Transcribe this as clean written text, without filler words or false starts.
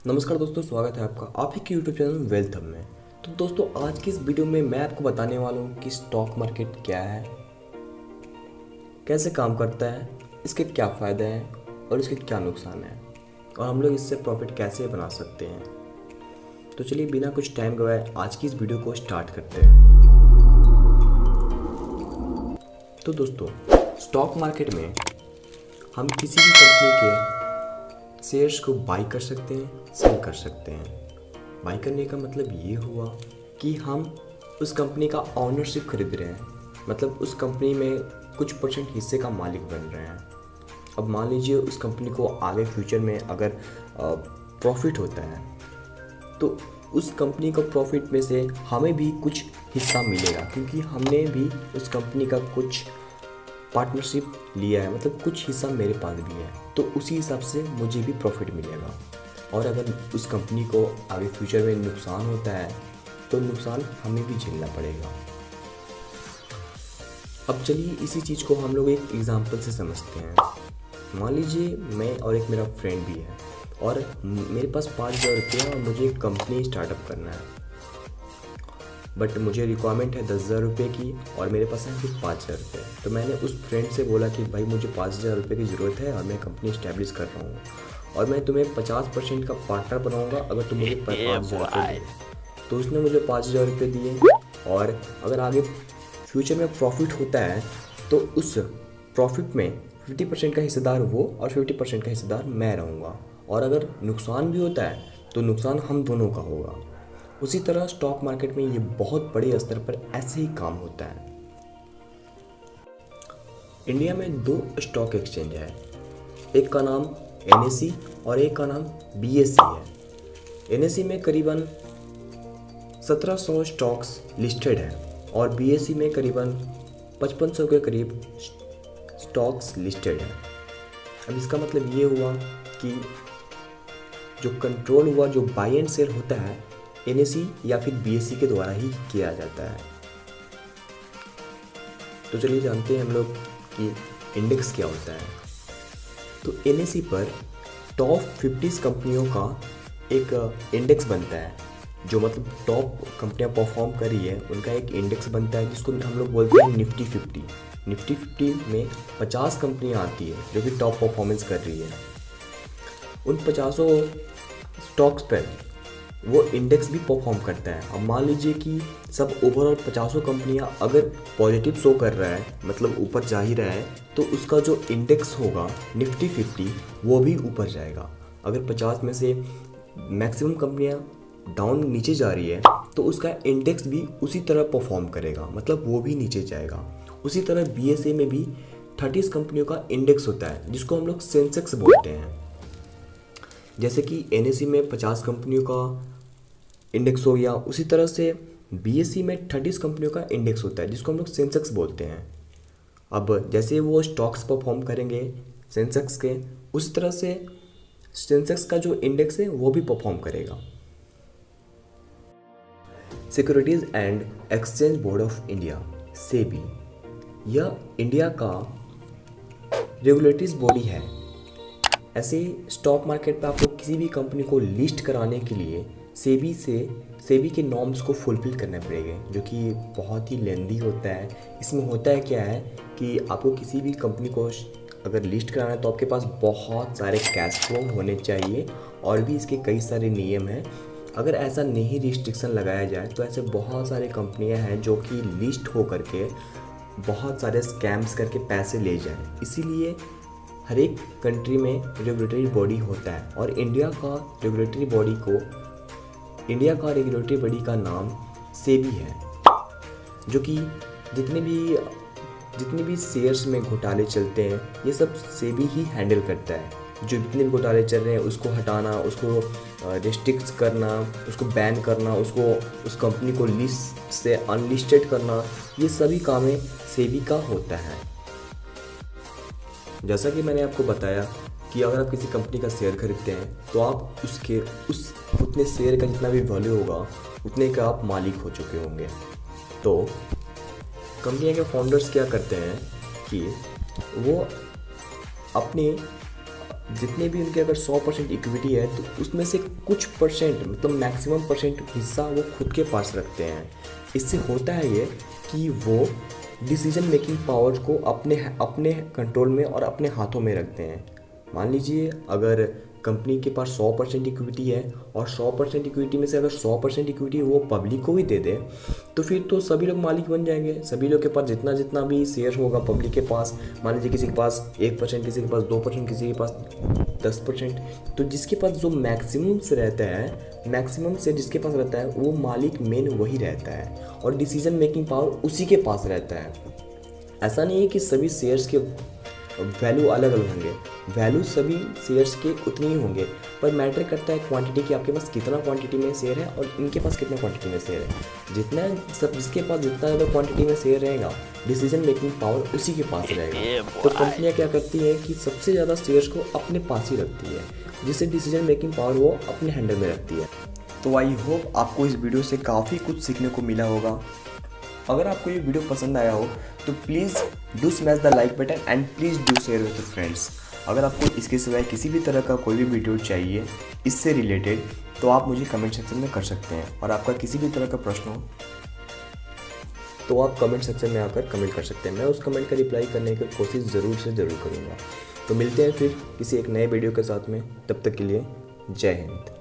नमस्कार दोस्तों, स्वागत है आपका आप ही के यूट्यूब चैनल वेल्थ हब में। तो दोस्तों, आज की इस वीडियो में मैं आपको बताने वाला हूँ कि स्टॉक मार्केट क्या है, कैसे काम करता है, इसके क्या फ़ायदे हैं और इसके क्या नुकसान हैं, और हम लोग इससे प्रॉफिट कैसे बना सकते हैं। तो चलिए बिना कुछ टाइम गवाए आज की इस वीडियो को स्टार्ट करते हैं। तो दोस्तों, स्टॉक मार्केट में हम किसी भी कंपनी के शेयर्स को बाई कर सकते हैं, सेल कर सकते हैं। बाई करने का मतलब ये हुआ कि हम उस कंपनी का ऑनरशिप खरीद रहे हैं, मतलब उस कंपनी में कुछ परसेंट हिस्से का मालिक बन रहे हैं। अब मान लीजिए उस कंपनी को आगे फ्यूचर में अगर प्रॉफिट होता है तो उस कंपनी का प्रॉफिट में से हमें भी कुछ हिस्सा मिलेगा, क्योंकि हमने भी उस कंपनी का कुछ पार्टनरशिप लिया है, मतलब कुछ हिस्सा मेरे पास भी है, तो उसी हिसाब से मुझे भी प्रॉफिट मिलेगा। और अगर उस कंपनी को आगे फ्यूचर में नुकसान होता है तो नुकसान हमें भी झेलना पड़ेगा। अब चलिए इसी चीज़ को हम लोग एक एग्जांपल से समझते हैं। मान लीजिए मैं और एक मेरा फ्रेंड भी है और मेरे पास 5,000 रुपये है और मुझे एक कंपनी स्टार्टअप करना है, बट मुझे रिक्वायरमेंट है 10,000 रुपये की और मेरे पास है सिर्फ 5,000 रुपये। तो मैंने उस फ्रेंड से बोला कि भाई मुझे 5,000 रुपये की ज़रूरत है और मैं कंपनी इस्टेब्लिश कर रहा हूँ और मैं तुम्हें 50% का पार्टनर बनाऊँगा अगर तुम मुझे 5,000 रुपये दो। तो उसने मुझे 5,000 रुपये दिए, और अगर आगे फ्यूचर में प्रॉफिट होता है तो उस प्रॉफिट में 50% का हिस्सेदार वो और 50% का हिस्सेदार मैं रहूँगा, और अगर नुकसान भी होता है तो नुकसान हम दोनों का होगा। उसी तरह स्टॉक मार्केट में ये बहुत बड़े स्तर पर ऐसे ही काम होता है। इंडिया में 2 स्टॉक एक्सचेंज है, एक का नाम NSE और एक का नाम BSE है। NSE में करीबन 1700 स्टॉक्स लिस्टेड हैं और BSE में करीबन 5500 के करीब स्टॉक्स लिस्टेड हैं। अब इसका मतलब ये हुआ कि जो कंट्रोल हुआ, जो बाई एंड सेल होता है, NSE या फिर BSE के द्वारा ही किया जाता है। तो चलिए जानते हैं हम लोग कि इंडेक्स क्या होता है। तो NSE पर टॉप 50 कंपनियों का एक इंडेक्स बनता है, जो मतलब टॉप कंपनियां परफॉर्म कर रही है उनका एक इंडेक्स बनता है, जिसको हम लोग बोलते हैं निफ्टी 50। निफ्टी 50 में 50 कंपनियां आती है जो कि टॉप परफॉर्मेंस कर रही है। उन 50 स्टॉक्स पर वो इंडेक्स भी परफॉर्म करता है। अब मान लीजिए कि सब ओवरऑल 50 कंपनियां अगर पॉजिटिव शो कर रहा है, मतलब ऊपर जा ही रहा है, तो उसका जो इंडेक्स होगा निफ्टी 50 वो भी ऊपर जाएगा। अगर 50 में से मैक्सिमम कंपनियां डाउन नीचे जा रही है तो उसका इंडेक्स भी उसी तरह परफॉर्म करेगा, मतलब वो भी नीचे जाएगा। उसी तरह BSE में भी 30 कंपनियों का इंडेक्स होता है, जिसको हम लोग सेंसेक्स बोलते हैं। जैसे कि NSE में 50 कंपनियों का इंडेक्स हो गया, उसी तरह से BSE में 30 कंपनियों का इंडेक्स होता है, जिसको हम लोग सेंसेक्स बोलते हैं। अब जैसे वो स्टॉक्स परफॉर्म करेंगे सेंसेक्स के, उसी तरह से सेंसेक्स का जो इंडेक्स है वो भी परफॉर्म करेगा। Securities and exchange board of India SEBI, यह इंडिया का रेगुलेटरी बॉडी है। ऐसे स्टॉक मार्केट पे आपको किसी भी कंपनी को लिस्ट कराने के लिए सेबी के नॉर्म्स को फुलफिल करने पड़ेंगे, जो कि बहुत ही लेंदी होता है। इसमें होता है क्या है कि आपको किसी भी कंपनी को अगर लिस्ट कराना है तो आपके पास बहुत सारे कैश फ्लो होने चाहिए, और भी इसके कई सारे नियम हैं। अगर ऐसा नहीं रिस्ट्रिक्शन लगाया जाए तो ऐसे बहुत सारे कंपनियां हैं जो कि लिस्ट हो करके बहुत सारे स्कैम्स करके पैसे ले जाएं। इसीलिए हर एक कंट्री में रेगुलेटरी बॉडी होता है, और इंडिया का रेगुलेटरी बॉडी का नाम SEBI है, जो कि जितने भी शेयर्स में घोटाले चलते हैं ये सब SEBI ही हैंडल करता है। जो जितने भी घोटाले चल रहे हैं उसको हटाना, उसको रिस्ट्रिक्ट करना, उसको बैन करना, उसको उस कंपनी को लिस्ट से अनलिस्टेड करना, ये सभी कामें SEBI का होता है। जैसा कि मैंने आपको बताया कि अगर आप किसी कंपनी का शेयर खरीदते हैं तो आप उतने शेयर का जितना भी वैल्यू होगा उतने का आप मालिक हो चुके होंगे। तो कंपनियों के फाउंडर्स क्या करते हैं कि वो अपने जितने भी उनके अगर 100% इक्विटी है तो उसमें से कुछ परसेंट मतलब मैक्सिमम परसेंट हिस्सा वो खुद के पास रखते हैं। इससे होता है ये कि वो डिसीजन मेकिंग पावर को अपने अपने कंट्रोल में और अपने हाथों में रखते हैं। मान लीजिए अगर कंपनी के पास 100% इक्विटी है और 100% इक्विटी में से अगर 100% इक्विटी वो पब्लिक को ही दे दे तो फिर तो सभी लोग मालिक बन जाएंगे। सभी लोग के पास जितना जितना भी शेयर होगा पब्लिक के पास, मान लीजिए किसी के पास 1%, किसी के पास 2%, किसी के पास 10%, तो जिसके पास जो मैक्सिमम से रहता है, मैक्सिमम से जिसके पास रहता है वो मालिक मेन वही रहता है और डिसीजन मेकिंग पावर उसी के पास रहता है। ऐसा नहीं है कि सभी शेयर्स के वैल्यू अलग अलग होंगे, वैल्यू सभी शेयर्स के उतने ही होंगे, पर मैटर करता है क्वांटिटी कि आपके पास कितना क्वांटिटी में शेयर है और इनके पास कितना क्वांटिटी में शेयर है। जितना सब जिसके पास जितना ज़्यादा क्वांटिटी में शेयर रहेगा डिसीजन मेकिंग पावर उसी के पास रहेगा। तो कंपनियां क्या करती है कि सबसे ज़्यादा शेयर्स को अपने पास ही रखती है, जिससे डिसीजन मेकिंग पावर वो अपने हैंडल में रखती है। तो आई होप आपको इस वीडियो से काफ़ी कुछ सीखने को मिला होगा। अगर आपको ये वीडियो पसंद आया हो तो please do smash the like button and please do share with friends. अगर आपको इसके सिवाय किसी भी तरह का कोई भी वीडियो चाहिए इससे रिलेटेड तो आप मुझे कमेंट सेक्शन में कर सकते हैं, और आपका किसी भी तरह का प्रश्न हो तो आप कमेंट सेक्शन में आकर कमेंट कर सकते हैं। मैं उस कमेंट का रिप्लाई करने की कोशिश ज़रूर से ज़रूर करूँगा। तो मिलते हैं फिर किसी एक नए वीडियो के साथ में, तब तक के लिए जय हिंद।